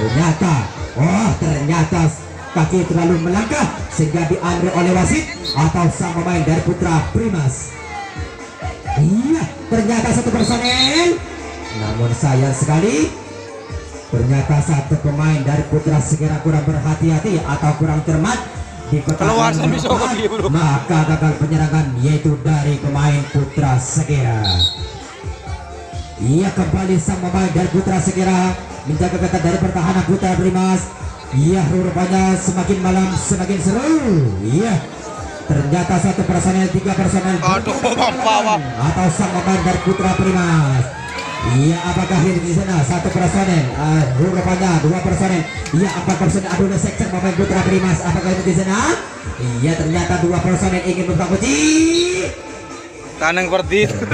Ternyata kaki terlalu melangkah sehingga diambil oleh wasit atau sang pemain dari Putra Primas. Iya, ternyata satu personel. Namun sayang sekali, ternyata satu pemain dari Putra Segera kurang berhati-hati atau kurang cermat di kotak maka gagal penyerangan yaitu dari pemain Putra Segera. Ia kembali sang pemain dari Putra Segera menjaga ketat dari pertahanan Putra Primas. Iya, rupanya semakin malam semakin seru. Iya, ternyata satu personel, tiga personel atau sang pemain dari Putra Primas. Iya, apakah ini di sana satu personel? Rupanya dua personel. Iya, empat personel. Aduh, sektor pemain Putra Primas. Apakah ini di sana? Iya, ternyata dua personel ingin membuka kunci. Tanang seperti itu.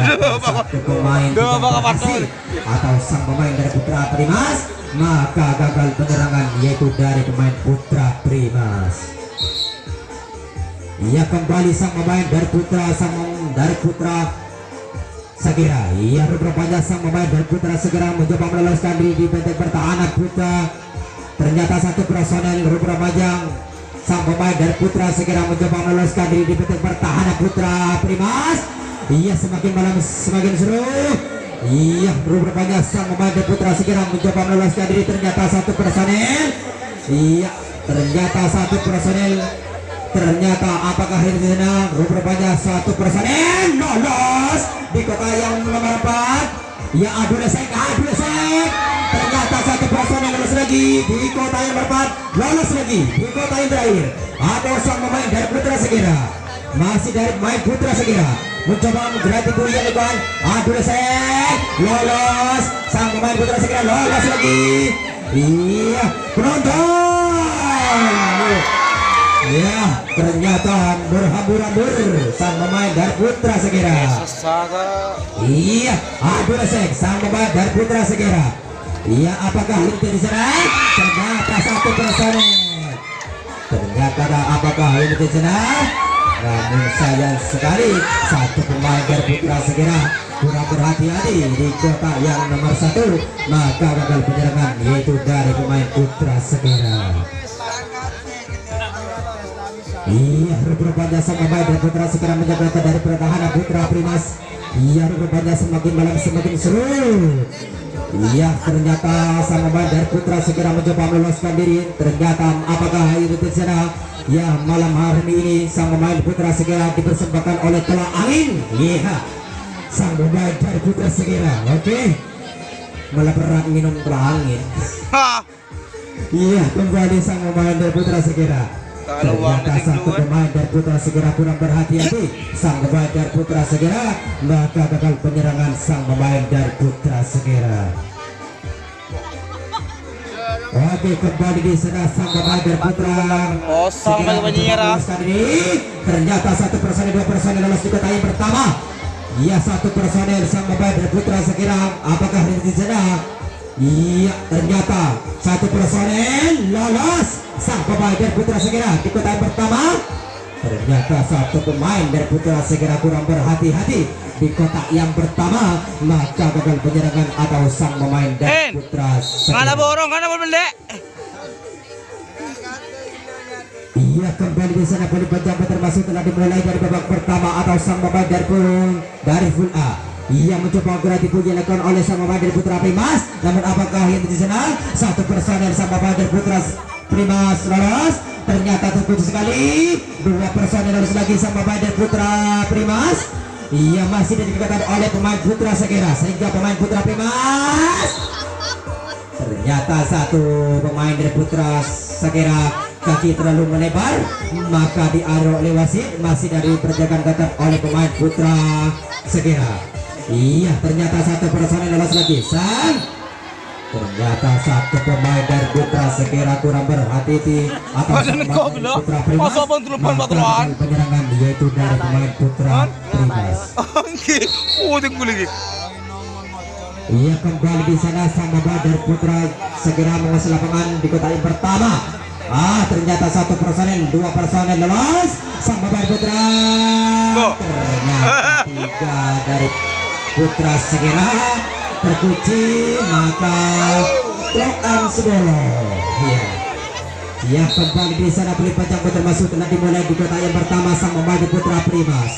Atau sang pemain dari Putra Primas, maka gagal penyerangan yaitu dari pemain Putra Primas. Ia kembali sang pemain dari Putra Segera. Ia rupanya sang pemain dari Putra Segera mencoba meloloskan diri di benteng pertahanan Putra. Ternyata satu personel rupanya sang pemain dari Putra Segera mencoba meloloskan diri di benteng pertahanan Putra Primas. Iya, semakin malam semakin seru. Iya, rupanya sang pemain dari Putra Segera mencoba meloloskan diri. Ternyata satu personel. Iya, ternyata satu personel. Ternyata apakah ini sana? Rupanya satu personel lolos di kota yang nomor 4. Ya, adu lesek. Ternyata satu personel lolos lagi di kota yang nomor 4. Lolos lagi di kota yang terakhir. Ada sang pemain dari Putra Segera. Masih dari pemain Putra Segera mencoba menggerati bulian depan. Adu lesek, lolos. Sang pemain Putra Segera lolos lagi. Iya, penonton. Ya, ternyata berhamburan sang pemain dari Putra Segera. Iya, adu lesek sang pemain dari Putra Segera. Iya, apakah ini di sana? Ternyata satu personel. Ternyata apakah ini di sana? Namun sayang sekali satu pemain dari Putra Segera kurang berhati-hati di kotak yang nomor 1, maka gagal penyerangan yaitu dari pemain Putra Segera. Iya, rupanya sang pemain dari Putra Segera menjaga dari pertahanan Putra Primas. Iya, rupanya semakin malam semakin seru. Iya, ternyata sang pemain dari Putra Segera mencoba meloloskan diri. Ternyata apakah itu di sana? Ya, malam hari ini sang pemain Putra Segera dipersembahkan oleh Telah Angin. Iya, sang pemain dari Putra Segera. Oke, malah berat minum Telah Angin. Iya, kembali sang pemain dari Putra Segera. Ternyata satu pemain dari Putra Segera kurang berhati-hati. Sang pemain dari Putra Segera maka gagal penyerangan sang pemain dari Putra Segera. Oke, kembali di sana sang pemain dari Putra Segera. Ternyata satu personel, dua personel lolos di kota yang pertama. Iya, satu personel sang pemain dari Putra Segera. Apakah di sana? Iya, ternyata satu personel lolos sang pemain dari Putra Segera di kota yang pertama. Ternyata satu pemain dari Putra Segera kurang berhati-hati di kotak yang pertama, maka gagal penyerangan atau sang pemain dari Putra Segera. Iya, kembali di sana kali penjabat termasuk telah dimulai dari babak pertama atau sang pemain dari full A. Ia mencoba gerak dilakukan oleh sang pemain dari Putra Primas. Namun apakah yang di sana? Satu personel sang pemain dari Putra Primas lolos. Ternyata terputus sekali. Dua personel lolos lagi sang pemain dari Putra Primas. Ia masih dikatakan oleh pemain Putra Segera sehingga pemain Putra Primas. Ternyata satu pemain dari Putra Segera kaki terlalu melebar, maka diarah oleh wasit masih dari perjagaan ketat oleh pemain Putra Segera. Iya, ternyata satu personel lolos lagi. Ternyata satu pemain dari Putra Segera kurang berhati-hati atau Putra Primas, maka penyerangan yaitu dari pemain Putra Primas. Iya, kembali di sana sang pemain dari Putra Segera menguasai lapangan di kota yang pertama. Ternyata satu personel, dua personel lolos sang pemain Putra. Ternyata tiga dari Putra Segera terkunci, maka Sebolo. Ya. Ya, kembali di sana Pelih Panjang termasuk telah dimulai di kota yang pertama sang pemain Putra Primas.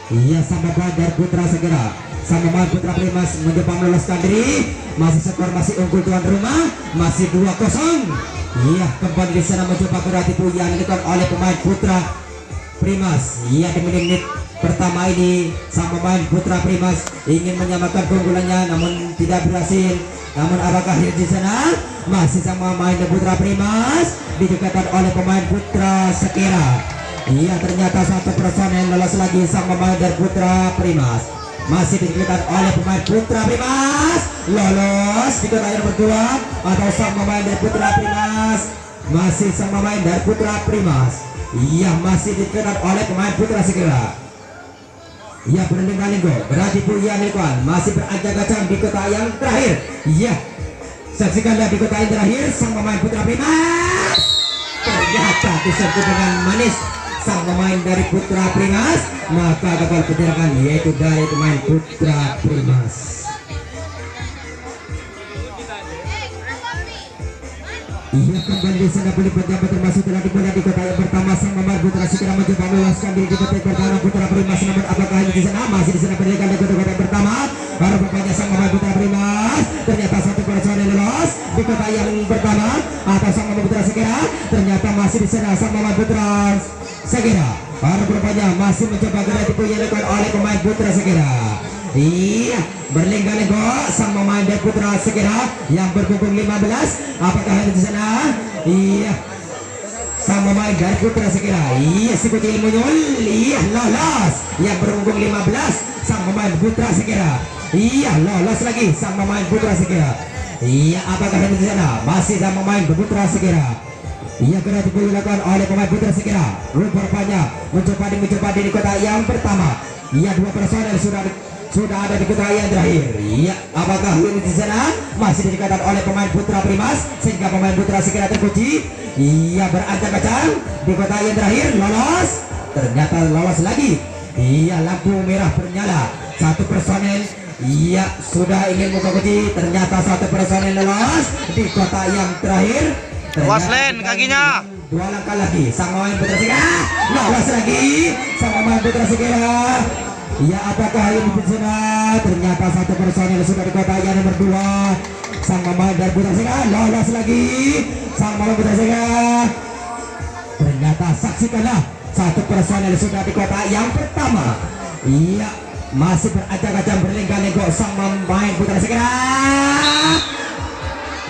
Iya, sama Bandar Putra segera. Sama pemain Putra Primas mencoba meloloskan diri. Masih skor masih unggul tuan rumah, masih 2-0. Iya, kembali di sana mencoba berhati-hati yang dilakukan oleh pemain Putra Primas. Iya, di menit pertama ini sang pemain Putra Primas ingin menyamakan keunggulannya namun tidak berhasil. Namun apakah di sana masih sama pemain Putra Primas didekatkan oleh pemain Putra Sekira. Iya, ternyata satu personel lolos lagi sang pemain dari Putra Primas. Masih didekatkan oleh pemain Putra Primas lolos di kota yang berdua atau sang pemain dari Putra Primas masih sang pemain dari Putra Primas. Iya, masih didekatkan oleh pemain Putra Sekira. Iya, berlingga-linggo berarti Puya Nilkuan masih berajak-ajak di kota yang terakhir. Iya, saksikanlah di kota yang terakhir sang pemain Putra Primas ternyata diserbu dengan manis sang pemain dari Putra Primas, maka gagal pergerakan yaitu dari pemain Putra Primas. Ia kembali di sana Pelih Panjang termasuk telah dimulai di kota yang pertama sang pemain Putra Sekira mencoba meloloskan diri di petik pertahanan Putra Primas, namun apakah ini di sana masih di sana berdirikan di kota yang pertama baru bapaknya sang pemain Putra Primas ternyata satu personel lolos di kota yang pertama atau sang pemain Putra Sekira ternyata masih di sana sang pemain Putra Sekira baru bapaknya masih mencoba gerak yang dilakukan oleh pemain Putra Sekira. Iya, berlengga-lenggo sang pemain dari Putra Sekira yang berpunggung 15. Apakah ada di sana? Iya, sang pemain dari Putra Sekira. Iya, sekuti ilmunyul. Iya, lolos yang berpunggung 15 sang pemain Putra Sekira. Iya, lolos lagi sang pemain Putra Sekira. Iya, apakah ada di sana? Masih sang pemain Putra Sekira. Ia kena dilakukan oleh pemain Putra Sekira. Rupanya mencoba di kota yang pertama. Ia dua personel sudah ada di kota yang terakhir. Iya, apakah ini di sana masih didekatkan oleh pemain Putra Primas sehingga pemain Putra Sekira terkunci. Ia beracak-acak di kota yang terakhir lolos. Ternyata lolos lagi. Iya, lampu merah bernyala. Satu personel ia sudah ingin buka kunci. Ternyata satu personel lolos di kota yang terakhir. Waslen kakinya. Dua langkah lagi sang pemain Putra Sekira lolos lagi sang pemain Putra Sekira. Ya, apakah ini di sana? Ternyata satu personel sudah di kota yang nomor 2 sang pemain dari Putra Sekira lolos lagi sang pemain Putra Sekira. Ternyata saksikanlah satu personel sudah di kota yang pertama. Iya, masih beracak-acak berlengga-lenggo sang pemain Putra Sekira.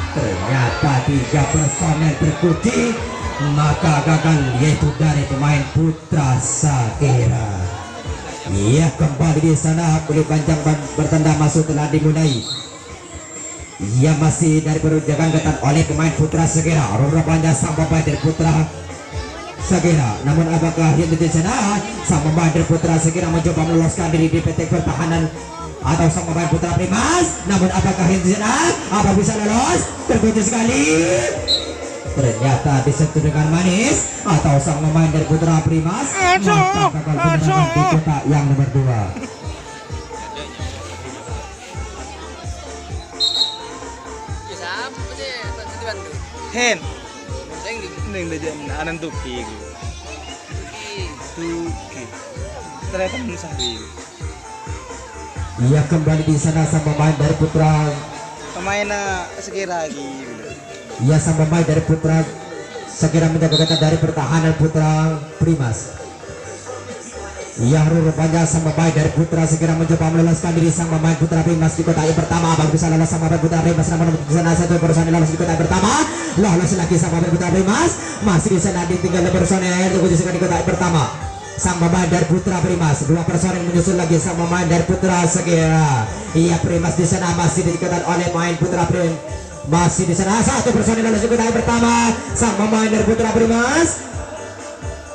Ternyata 3 personel terkunci, maka gagal yaitu dari pemain Putra Sekira. Iya, kembali di sana Pelih Panjang bertanda masuk telah dimulai. Ia masih dari perunjakan ketat oleh pemain Putra Sekira. Rupanya sang pemain dari Putra Sekira. Namun apakah yang di sana sang pemain dari Putra Sekira mencoba meloloskan diri di petik pertahanan atau sang pemain Putra Primas? Namun apakah yang di sana apa bisa lolos? Terkunci sekali. Ternyata disentuh dengan manis atau sang pemain dari Putra Primas maka gagal kemenangan di kota yang nomor 2. Hen. Neng dajan anan tuki. Tuki. Ternyata Musari. Ia kembali di sana sang pemain dari Putra Pemain Sekira lagi. Ia sang pemain dari Putra Sekira menjaga ketat dari pertahanan Putra Primas. Ia rupanya sang pemain dari Putra Sekira mencoba meloloskan diri sang pemain Putra Primas di kota yang pertama. Abang bisa lolos sang pemain Putra Primas, namun di sana satu personel lolos di kota yang pertama. Lolos lagi sang pemain Putra Primas, masih di sana ditinggal personel terkunci di kota yang pertama. Sang pemain dari Putra Primas, 2 personel menyusul lagi sang pemain dari Putra Sekira. Ia Primas di sana masih dikatakan oleh pemain Putra Primas. Masih di sana satu personel lolos di kota yang pertama. Sang pemain dari Putra Primas.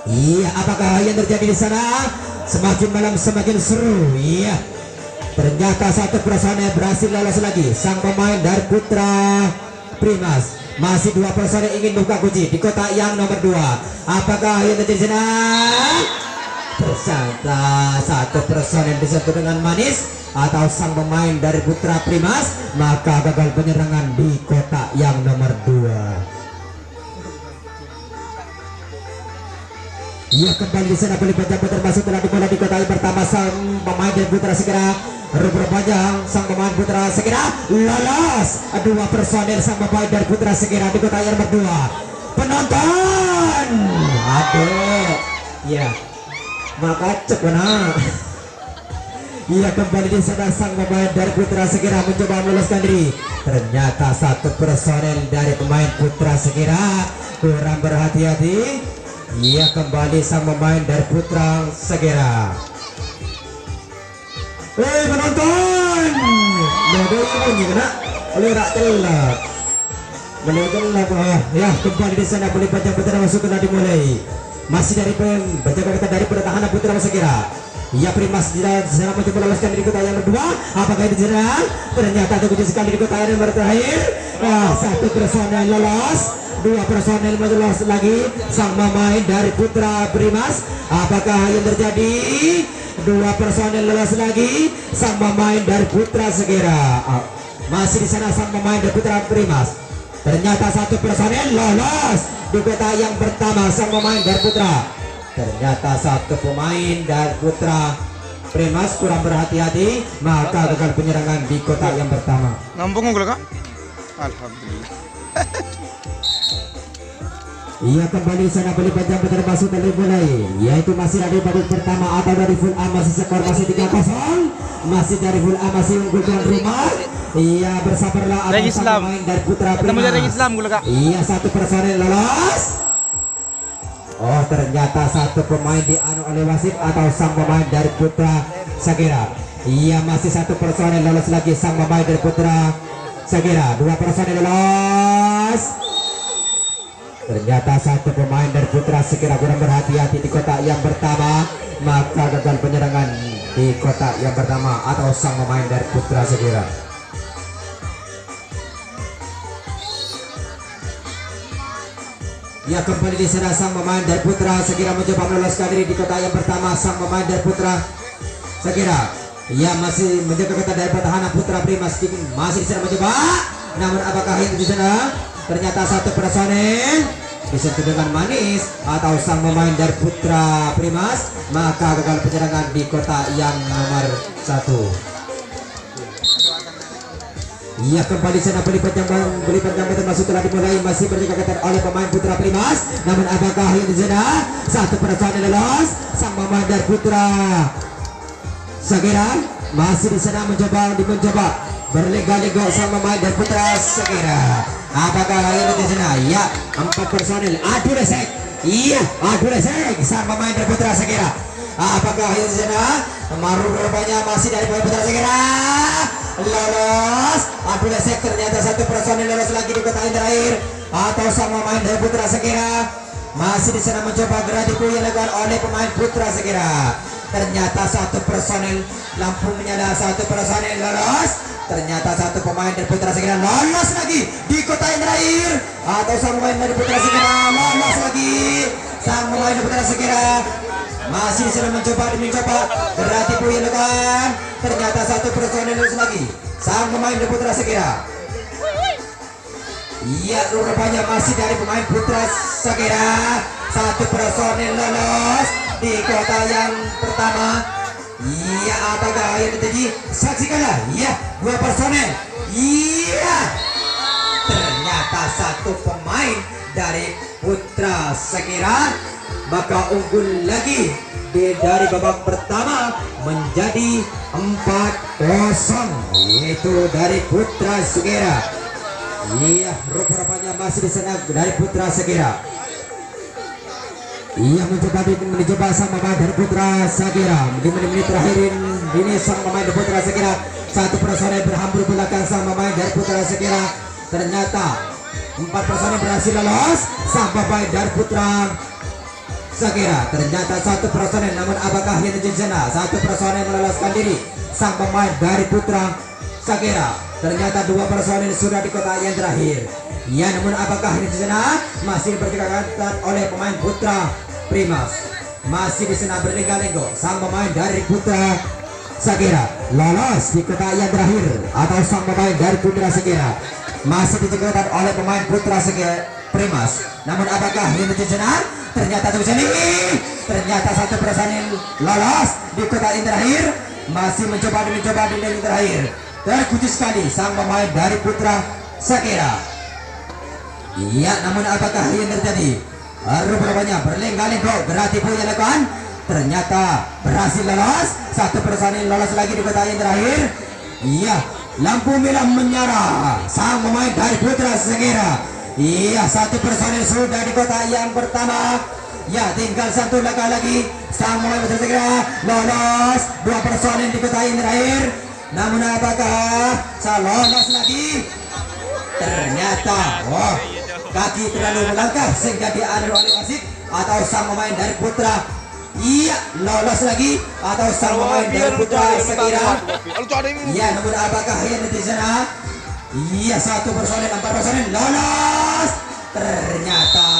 Iya, apakah yang terjadi di sana? Semakin malam semakin seru. Iya, ternyata satu personel berhasil lolos lagi. Sang pemain dari Putra Primas. Masih 2 personel ingin buka kunci di kota yang nomor 2. Apakah yang terjadi di sana? Tersangka satu personel disentuh dengan manis atau sang pemain dari Putra Primas, maka gagal penyerangan di kotak yang nomor 2. Ia kembali di sana beli panjang termasuk telah dimulai di kotak yang pertama. Sang pemain dari Putra segera rubber panjang, sang pemain Putra segera lolos. Dua personil sang pemain dari Putra segera di kotak yang nomor 2. Penonton, aduh, ya, maka cekuna. Ia kembali di sana sang pemain dari Putra segera mencoba meloloskan diri. Ternyata satu personil dari pemain Putra segera kurang berhati-hati. Ia kembali sang pemain dari Putra segera. Penonton, ada bunyi kena oleh rak telak. Ya, kembali di sana boleh panjang Putra masuk kena dimulai. Masih dari penjaga kita dari pertahanan Putra segera. Ia Primas di sana mencoba meloloskan diri kotak yang kedua. Apakah ini diserang? Ternyata terkunci sekali di kotak yang terakhir. Satu personel lolos, dua personel lolos lagi. Sang pemain dari Putra Primas. Apakah yang terjadi? Dua personel lolos lagi. Sang pemain dari Putra segera. Masih di sana sang pemain dari Putra Primas. Ternyata satu personel lolos di kotak yang pertama. Sang pemain dari Putra. Ternyata satu pemain dari Putra Primas kurang berhati-hati, maka gagal penyerangan di kotak yang pertama. Ngambung nggak kak? Alhamdulillah. Ia kembali sana beli panjang termasuk dari mulai, yaitu masih dari babak pertama atau dari full A, masih skor masih 3-0, masih dari full A masih unggul tuan rumah. Ia bersabarlah atas pemain dari Putra Primas. Ia satu personel lolos. Oh, ternyata satu pemain dianu oleh wasit atau sang pemain dari Putra segera. Ia masih satu personel lolos lagi sang pemain dari Putra segera. Dua personel lolos. Ternyata satu pemain dari Putra segera kurang berhati-hati di kotak yang pertama, maka gagal penyerangan di kotak yang pertama atau sang pemain dari Putra segera. Ia kembali di sana sang pemain dari Putra segera mencoba meloloskan diri di kotak yang pertama. Sang pemain dari Putra segera. Ia masih menjaga ketat dari pertahanan Putra Primas, masih di sana mencoba. Namun apakah itu di sana? Ternyata satu personel disentuh dengan manis atau sang pemain dari Putra Primas, maka gagal penyerangan di kotak yang nomor 1. Ia kembali sana beli panjang termasuk telah dimulai, masih berjaga ketat oleh pemain Putra Primas. Namun apakah ini di sana? Satu personel lolos, sang pemain dari Putra segera masih di sana mencoba berlega-lega sang pemain dari Putra segera. Apakah ini di sana? Ya, 4 personel adu resek. Iya, adu resek sang pemain dari Putra segera. Apakah ini di sana? Rupanya masih dari pemain Putra segera lolos. Adu resek, ternyata satu personel lolos lagi di kotak yang terakhir atau sang pemain dari Putra segera. Masih di sana mencoba geratiku yang dilakukan oleh pemain Putra segera. Ternyata satu personel lampu menyala, satu personel lolos. Ternyata satu pemain dari Putra segera lolos lagi di kotak yang terakhir atau sang pemain dari Putra segera lolos lagi. Sang pemain dari Putra segera masih sedang mencoba berarti dilakukan. Ternyata satu personel lolos lagi sang pemain dari Putra segera. Iya, rupanya masih dari pemain Putra segera. Satu personel lolos di kota yang pertama. Iya, apakah yang terjadi? Saksikanlah. Iya, 2 personel. Iya, ternyata satu pemain dari Putra segera maka unggul lagi dari babak pertama menjadi 4-0, yaitu dari Putra segera. Iya, rupanya masih di sana dari Putra segera. Ia mencoba sang pemain dari Putra segera. Di menit-menit terakhir ini sang pemain dari Putra segera. Satu personel berhambur belakang sang pemain dari Putra segera. Ternyata 4 personel berhasil lolos. Sang pemain dari Putra segera. Ternyata satu personel, namun apakah yang terjadi di sana? Satu personel meloloskan diri. Sang pemain dari Putra segera. Ternyata 2 personel sudah di kotak yang terakhir. Ya, namun apakah ini di sana? Masih berjaga ketat oleh pemain Putra Primas. Masih di sana berlega-lego sang pemain dari Putra Sekira lolos di kotak yang terakhir atau sang pemain dari Putra Sekira masih dijaga oleh pemain Putra Sekira Primas. Namun apakah ini benar? Ternyata terjadi. Ternyata satu personil lolos di kotak yang terakhir, masih mencoba di lini terakhir. Terkunci sekali sang pemain dari Putra Sekira. Iya, namun apakah yang terjadi? Rupanya berlenggak-lenggok berarti punya lakukan. Ternyata berhasil lolos. Satu personil lolos lagi di kotak yang terakhir. Iya, lampu merah menyala sang pemain dari Putra Sekira. Iya, satu personil sudah di kotak yang pertama. Ya, tinggal satu langkah lagi sang pemain Putra Sekira lolos. Dua personil di kotak yang terakhir. Namun apakah lolos lagi? Ternyata kaki terlalu melangkah sehingga diambil oleh wasit atau sang pemain dari Putra. Iya, lolos lagi atau sang pemain dari Putra Sekira. Iya, namun apakah yang di sana? Iya, satu personil, empat personil lolos. Ternyata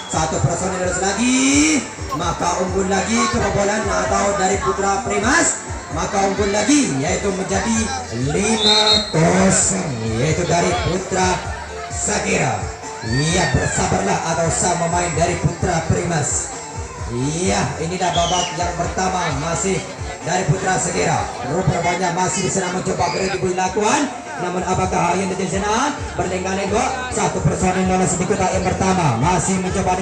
satu personil lolos lagi, maka unggul lagi kebobolan atau dari Putra Primas, maka unggul lagi yaitu menjadi 5-0 yaitu dari Putra Sekira. Iya, bersabarlah atau sang pemain dari Putra Primas. Iya, inilah babak yang pertama masih dari Putra Sekira. Rupanya masih di sana mencoba beri lakukan. Namun apakah yang di sana berlenggak-lenggok? Satu personil lolos di kotak yang pertama, masih mencoba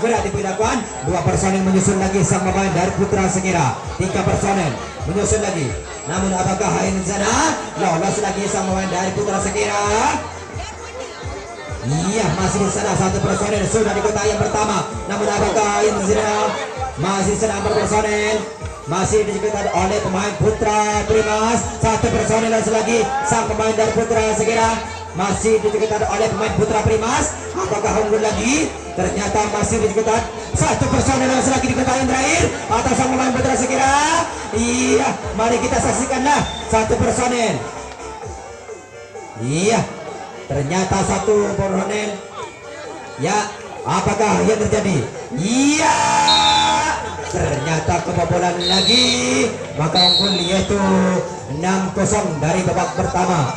berarti dilakukan. Dua personil menyusul lagi sang pemain dari Putra Sekira. Tiga personil menyusul lagi. Namun apakah yang di sana lolos lagi sang pemain dari Putra Sekira? Iya, masih di sana satu personil sudah di kotak yang pertama. Namun apakah yang di sana masih di sana empat personil masih dijaga oleh pemain Putra Primas. Satu personil lagi sang pemain dari Putra Sekira masih dijaga oleh pemain Putra Primas. Apakah unggul lagi? Ternyata masih dijaga satu personil lagi di kotak yang terakhir atau sang pemain Putra Sekira. Iya, mari kita saksikanlah satu personil. Iya, ternyata satu personil. Ya, apakah yang terjadi? Iya, ternyata kebobolan lagi, maka unggul yaitu 6-0 dari babak pertama.